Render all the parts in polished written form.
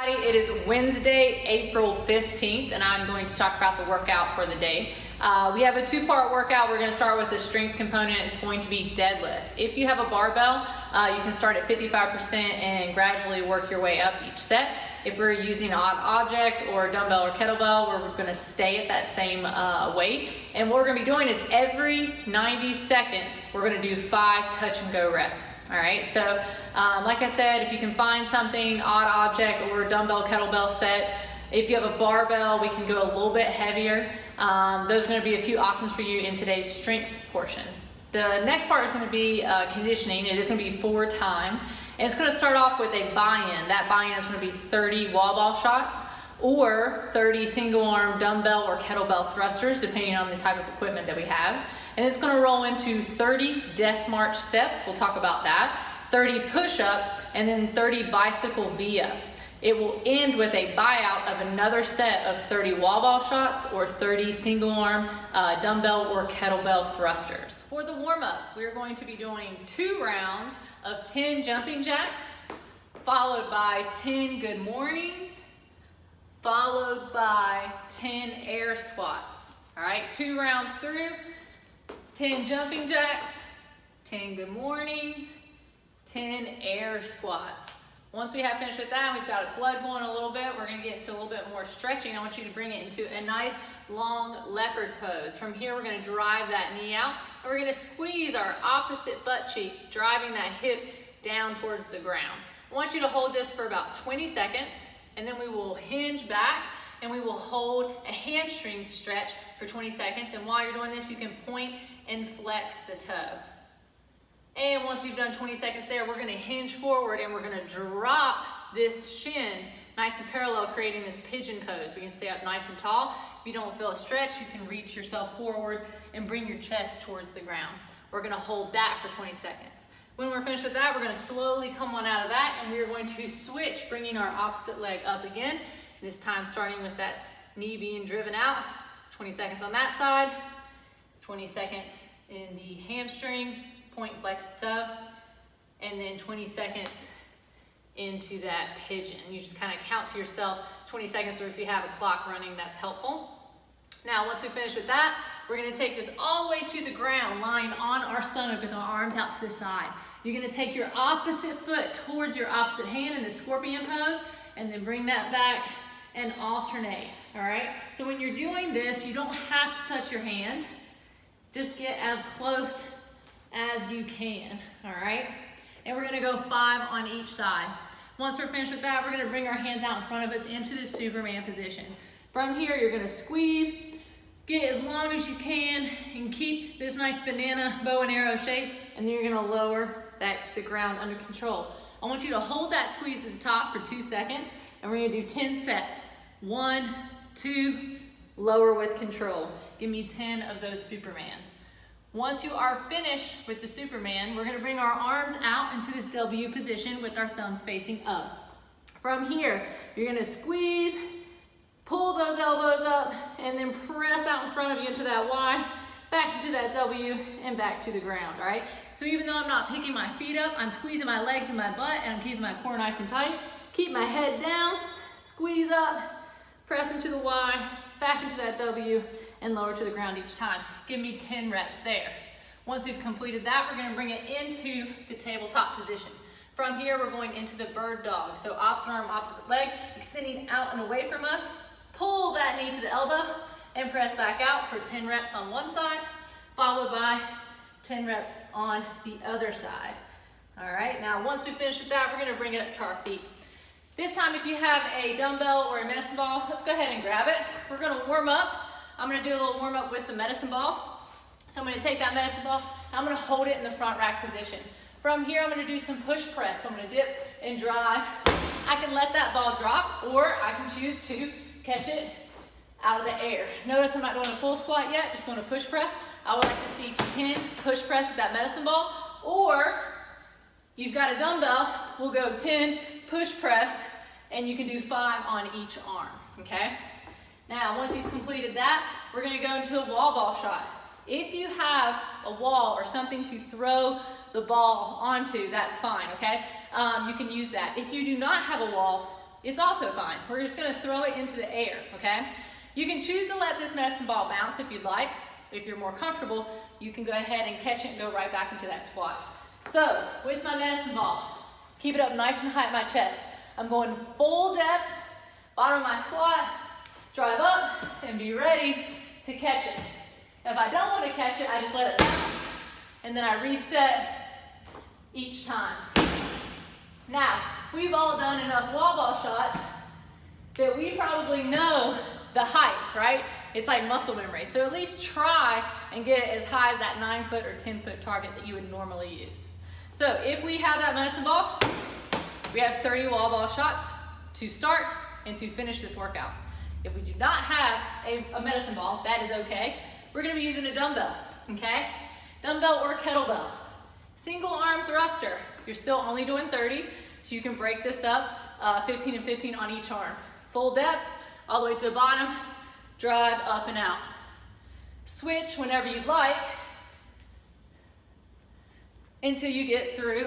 It is Wednesday, April 15th, and I'm going to talk about the workout for the day. We have a two-part workout. We're going to start with the strength component. It's going to be deadlift. If you have a barbell, you can start at 55% and gradually work your way up each set. If we're using an odd object or dumbbell or kettlebell, we're going to stay at that same weight. And what we're going to be doing is every 90 seconds, we're going to do 5 touch and go reps. All right, so like I said, if you can find something, odd object or dumbbell kettlebell set, if you have a barbell, we can go a little bit heavier. Those are going to be a few options for you in today's strength portion. The next part is going to be conditioning. It is going to be for time. And it's going to start off with a buy-in. That buy-in is going to be 30 wall ball shots or 30 single arm dumbbell or kettlebell thrusters, depending on the type of equipment that we have. And it's going to roll into 30 death march steps. We'll talk about that. 30 push-ups and then 30 bicycle V-ups. It will end with a buyout of another set of 30 wall ball shots or 30 single arm dumbbell or kettlebell thrusters. For the warm-up, we're going to be doing 2 rounds of 10 jumping jacks, followed by 10 good mornings, followed by 10 air squats. All right, 2 rounds through, 10 jumping jacks, 10 good mornings, 10 air squats. Once we have finished with that, we've got blood going a little bit. We're going to get into a little bit more stretching. I want you to bring it into a nice long leopard pose. From here, we're going to drive that knee out, and we're going to squeeze our opposite butt cheek, driving that hip down towards the ground. I want you to hold this for about 20 seconds, and then we will hinge back, and we will hold a hamstring stretch for 20 seconds. And while you're doing this, you can point and flex the toe. And once we've done 20 seconds there, we're going to hinge forward and we're going to drop this shin nice and parallel, creating this pigeon pose. We can stay up nice and tall. If you don't feel a stretch, you can reach yourself forward and bring your chest towards the ground. We're going to hold that for 20 seconds. When we're finished with that, we're going to slowly come on out of that, and we're going to switch, bringing our opposite leg up again. This time starting with that knee being driven out. 20 seconds on that side, 20 seconds in the hamstring, point flex the toe, and then 20 seconds into that pigeon. You just kind of count to yourself 20 seconds, or if you have a clock running, that's helpful. Now, once we finish with that, we're going to take this all the way to the ground, lying on our stomach with our arms out to the side. You're going to take your opposite foot towards your opposite hand in the scorpion pose, and then bring that back and alternate, all right? So when you're doing this, you don't have to touch your hand. Just get as close as you can, all right? And we're gonna go 5 on each side. Once we're finished with that, we're gonna bring our hands out in front of us into the Superman position. From here, you're gonna squeeze, get as long as you can, and keep this nice banana bow and arrow shape, and then you're gonna lower back to the ground under control. I want you to hold that squeeze at the top for 2 seconds, and we're gonna do 10 sets. 1, 2, lower with control. Give me 10 of those Supermans. Once you are finished with the Superman, we're going to bring our arms out into this W position with our thumbs facing up. From here, you're going to squeeze, pull those elbows up, and then press out in front of you into that Y, back into that W, and back to the ground, all right? So even though I'm not picking my feet up, I'm squeezing my legs and my butt, and I'm keeping my core nice and tight. Keep my head down, squeeze up, press into the Y, back into that W, and lower to the ground each time. Give me 10 reps there. Once we've completed that, we're gonna bring it into the tabletop position. From here, we're going into the bird dog. So opposite arm, opposite leg, extending out and away from us. Pull that knee to the elbow and press back out for 10 reps on one side, followed by 10 reps on the other side. All right, now once we finish with that, we're gonna bring it up to our feet. This time, if you have a dumbbell or a medicine ball, let's go ahead and grab it. We're gonna warm up. I'm gonna do a little warm up with the medicine ball. So I'm gonna take that medicine ball, and I'm gonna hold it in the front rack position. From here, I'm gonna do some push press. So I'm gonna dip and drive. I can let that ball drop, or I can choose to catch it out of the air. Notice I'm not doing a full squat yet, just doing a push press. I would like to see 10 push press with that medicine ball, or you've got a dumbbell, we'll go 10 push press, and you can do 5 on each arm, okay? Now, once you've completed that, we're gonna go into a wall ball shot. If you have a wall or something to throw the ball onto, that's fine, okay? You can use that. If you do not have a wall, it's also fine. We're just gonna throw it into the air, okay? You can choose to let this medicine ball bounce if you'd like. If you're more comfortable, you can go ahead and catch it and go right back into that squat. So, with my medicine ball, keep it up nice and high at my chest. I'm going full depth, bottom of my squat, drive up, and be ready to catch it. If I don't want to catch it, I just let it bounce, and then I reset each time. Now, we've all done enough wall ball shots that we probably know the height, right? It's like muscle memory. So at least try and get it as high as that 9-foot or 10-foot target that you would normally use. So if we have that medicine ball, we have 30 wall ball shots to start and to finish this workout. If we do not have a medicine ball, that is okay. We're gonna be using a dumbbell, okay? Dumbbell or kettlebell. Single arm thruster, you're still only doing 30, so you can break this up 15 and 15 on each arm. Full depth, all the way to the bottom, drive up and out. Switch whenever you'd like until you get through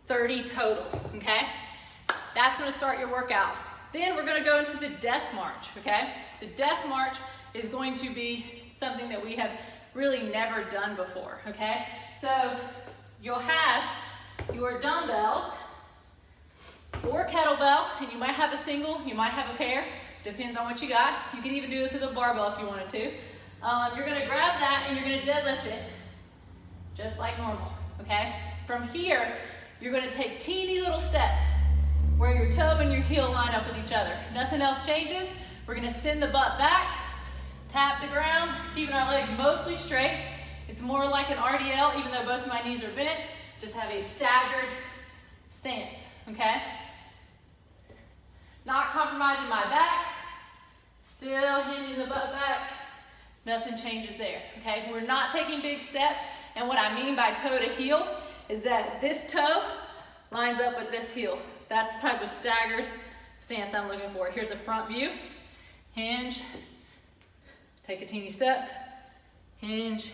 30 total, okay? That's gonna start your workout. Then we're gonna go into the death march, okay? The death march is going to be something that we have really never done before, okay? So you'll have your dumbbells or kettlebell, and you might have a single, you might have a pair, depends on what you got. You can even do this with a barbell if you wanted to. You're gonna grab that and you're gonna deadlift it, just like normal, okay? From here, you're gonna take teeny little steps where your toe and your heel line up with each other. Nothing else changes. We're gonna send the butt back, tap the ground, keeping our legs mostly straight. It's more like an RDL, even though both of my knees are bent. Just have a staggered stance, okay? Not compromising my back, still hinging the butt back. Nothing changes there, okay? We're not taking big steps, and what I mean by toe to heel is that this toe lines up with this heel. That's the type of staggered stance I'm looking for. Here's a front view, hinge, take a teeny step, hinge.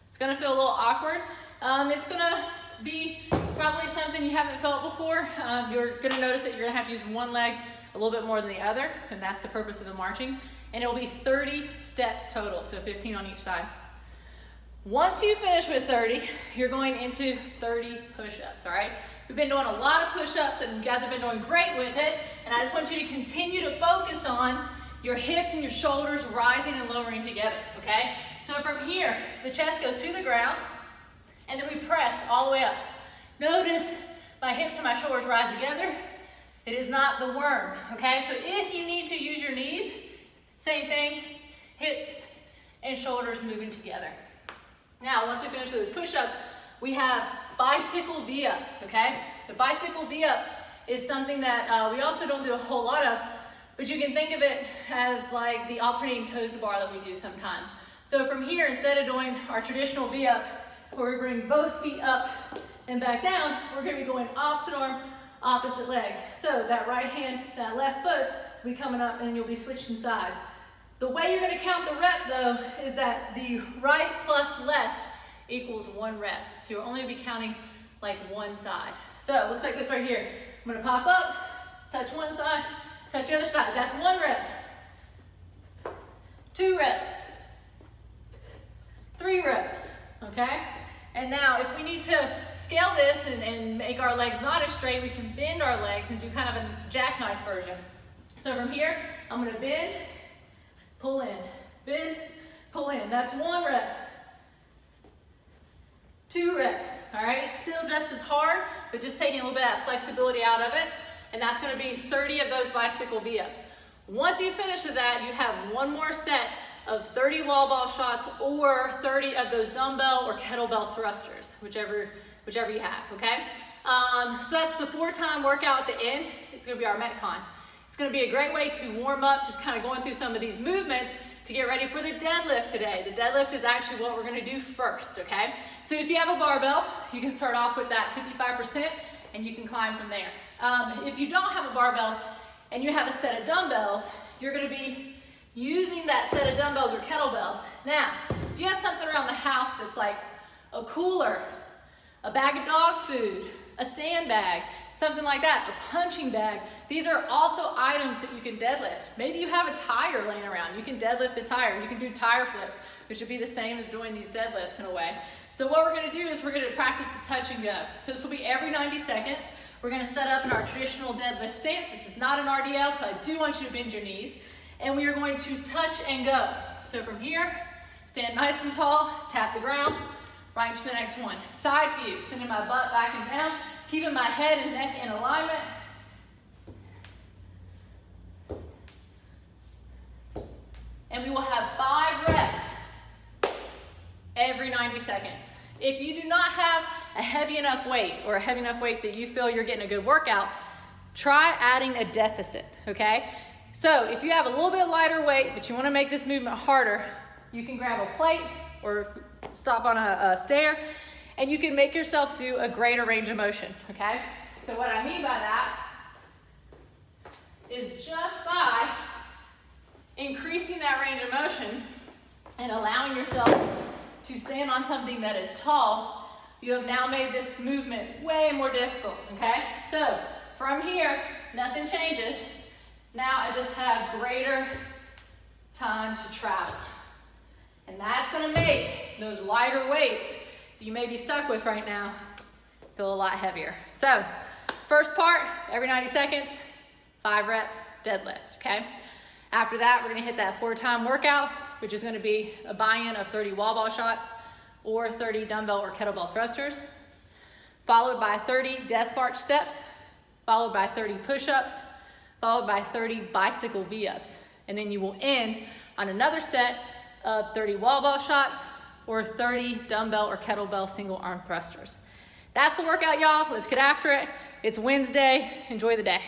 It's gonna feel a little awkward. It's gonna be probably something you haven't felt before. You're gonna notice that you're gonna have to use one leg a little bit more than the other, and that's the purpose of the marching. And it will be 30 steps total, so 15 on each side. Once you finish with 30, you're going into 30 push-ups, all right? We've been doing a lot of push-ups, and you guys have been doing great with it, and I just want you to continue to focus on your hips and your shoulders rising and lowering together, okay? So from here, the chest goes to the ground, and then we press all the way up. Notice my hips and my shoulders rise together. It is not the worm, okay? So if you need to use your knees, same thing, hips and shoulders moving together. Now, once we finish with those push-ups, we have bicycle V-ups, okay? The bicycle V-up is something that we also don't do a whole lot of, but you can think of it as like the alternating toes to bar that we do sometimes. So from here, instead of doing our traditional V-up, where we bring both feet up and back down, we're gonna be going opposite arm, opposite leg. So that right hand, that left foot will be coming up, and you'll be switching sides. The way you're gonna count the rep though is that the right plus left equals 1 rep. So you'll only be counting like one side. So it looks like this right here. I'm gonna pop up, touch one side, touch the other side. That's 1 rep. 2 reps. 3 reps, okay? And now if we need to scale this and make our legs not as straight, we can bend our legs and do kind of a jackknife version. So from here, I'm gonna bend, pull in, bend, pull in. That's 1 rep. 2 reps, all right? It's still just as hard, but just taking a little bit of that flexibility out of it. And that's gonna be 30 of those bicycle V-ups. Once you finish with that, you have one more set of 30 wall ball shots or 30 of those dumbbell or kettlebell thrusters, whichever you have, okay? So that's the 4-time workout at the end. It's gonna be our Metcon. It's gonna be a great way to warm up, just kind of going through some of these movements to get ready for the deadlift today. The deadlift is actually what we're gonna do first, okay? So if you have a barbell, you can start off with that 55% and you can climb from there. If you don't have a barbell and you have a set of dumbbells, you're gonna be using that set of dumbbells or kettlebells. Now, if you have something around the house that's like a cooler, a bag of dog food, a sandbag, something like that, a punching bag. These are also items that you can deadlift. Maybe you have a tire laying around. You can deadlift a tire. You can do tire flips, which would be the same as doing these deadlifts in a way. So what we're gonna do is we're gonna practice the touch and go. So this will be every 90 seconds. We're gonna set up in our traditional deadlift stance. This is not an RDL, so I do want you to bend your knees. And we are going to touch and go. So from here, stand nice and tall, tap the ground, right into the next one. Side view, sending my butt back and down, keeping my head and neck in alignment. And we will have 5 reps every 90 seconds. If you do not have a heavy enough weight or a heavy enough weight that you feel you're getting a good workout, try adding a deficit, okay? So if you have a little bit lighter weight, but you want to make this movement harder, you can grab a plate or stop on a stair, and you can make yourself do a greater range of motion, okay? So what I mean by that is just by increasing that range of motion and allowing yourself to stand on something that is tall, you have now made this movement way more difficult, okay? So from here, nothing changes. Now I just have greater time to travel. And that's gonna make those lighter weights that you may be stuck with right now feel a lot heavier. So first part, every 90 seconds, 5 reps, deadlift, okay? After that, we're gonna hit that 4-time workout, which is gonna be a buy-in of 30 wall ball shots or 30 dumbbell or kettlebell thrusters, followed by 30 death march steps, followed by 30 push-ups, followed by 30 bicycle V-ups. And then you will end on another set of 30 wall ball shots or 30 dumbbell or kettlebell single arm thrusters. That's the workout, y'all. Let's get after it. It's Wednesday. Enjoy the day.